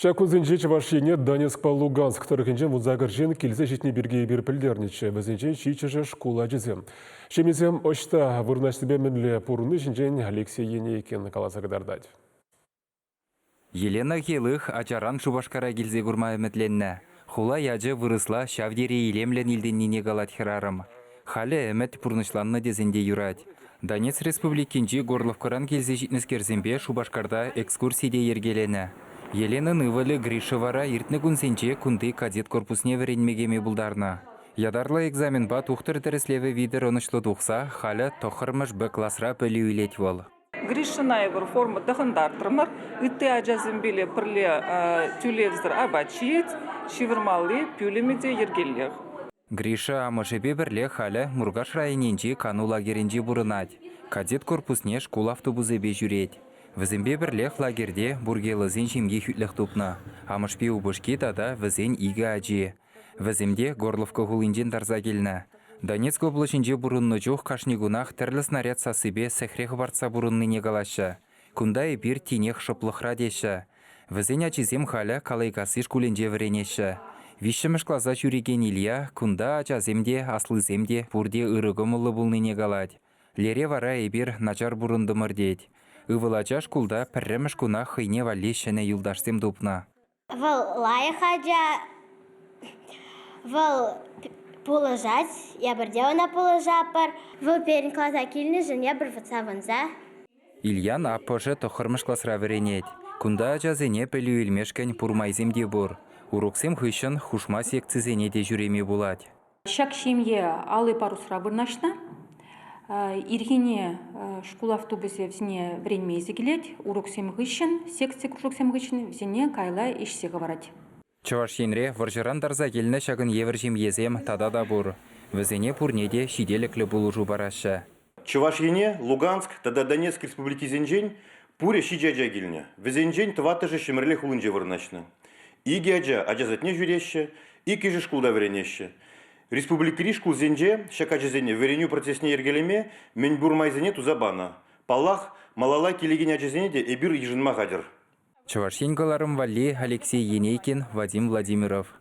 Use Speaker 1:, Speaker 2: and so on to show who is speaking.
Speaker 1: Шакунзенже Чавашине Донецк по Луганск тарыхынчен вузагыржен келсе жетіне бірге берпілдернече. Бізінчен шичеже школа жезем. Шемезем очта вырнашты мінлі пұрыны жінжен Алексей Енейкен каласагдардад.
Speaker 2: Елена Хелых ачаран Шубашкара келзе күрмай үмітленні. Хула яжы вырысла шавдері елемлен елденіне галат хирарым. Халі әмет пұрнышланны дезінде юрать. Донец Республикинчи Горловкаран келзе жетнескерзембе Шубашкарда экскурсиде ергелені. Елена Нывалы Гришевара иртні күнсенче күнді кадет корпусне веренмегеме бұлдарна. Ядарлы экзамен ба тухтыр дәреслеві видер онышлы тухса, халі тоқырмыш Б классра пөлі үйлет бол.
Speaker 3: Гришина евр форма дахандартрмар, үтті ажазымбеле пірле тюлевздір абачиет, шивермалы пюлемеде ергеллег.
Speaker 2: Гриша амышепе бірле халі Мургаш районенче кану лагеренче бұрынат. Кадет корпусне школ автобузебе жүрет. Візімбе бірлех лагерде бургелызен жемге хүтлік тупна. Амышпе убышке тада візен игі ажи. Візімде Горловка ғулынжен дарза келіні. Донецк облачынже бұрынны жоқ қашнигунах тірлі снаряд сасыбе сәхрех барца бұрынны негалашы. Күнда епір тенех шыплықра деші. Візен ачизем халя калайкасы шкуленже віренеші. Вишіміш клаза жүреген Илья күнда ачаземде аслыземде бұрде ұрығымылы бұлны негалад. Лере вара ебір начар бұрынды мұрдет. Ывылача шкулда пірреміш күна хыйне валешіне юлдаштем дупна.
Speaker 4: Выл лайы хаджа, выл полыжать, я бірде она полыжапыр, выл перін клаза келіні жіне бір ватсавынза.
Speaker 2: Ильян аппыжы тоқырмыш классра веренет. Күнда ажазене пөлі үлмешкен пұрмайземде бұр. Уроксем хыщын хушма секцизене де жүреме булад.
Speaker 5: Шак шемье алы парусра бұрнашна. Иргене школ автобусе взіне времезе келет, уроксем хыщын, секция кружоксем хыщын, взіне кайла ешсеге барад.
Speaker 2: Чавашенре варжыран дарза келіні шагын евіржем езем тада да бұр. Візене пурнеде шиделіклі бұлужу барашы.
Speaker 6: Чавашене, Луганск, тада Донецк республики зенжен, пуре шиджаджа келіні. Візенжен тватыжы шымірле хулынже вырнашны. Иги аджа ажазатне жүреші, ики же шкулда веренеші. Республикари шкул зенже, шака жезене вереню процесне ергелеме, мен бурмайзене тузабана. Паллах, малала келеген ажазене де эбир ежінма гадыр.
Speaker 2: Чавашенгаларым Валли, Алексей Енейкин, Вадим Владимиров.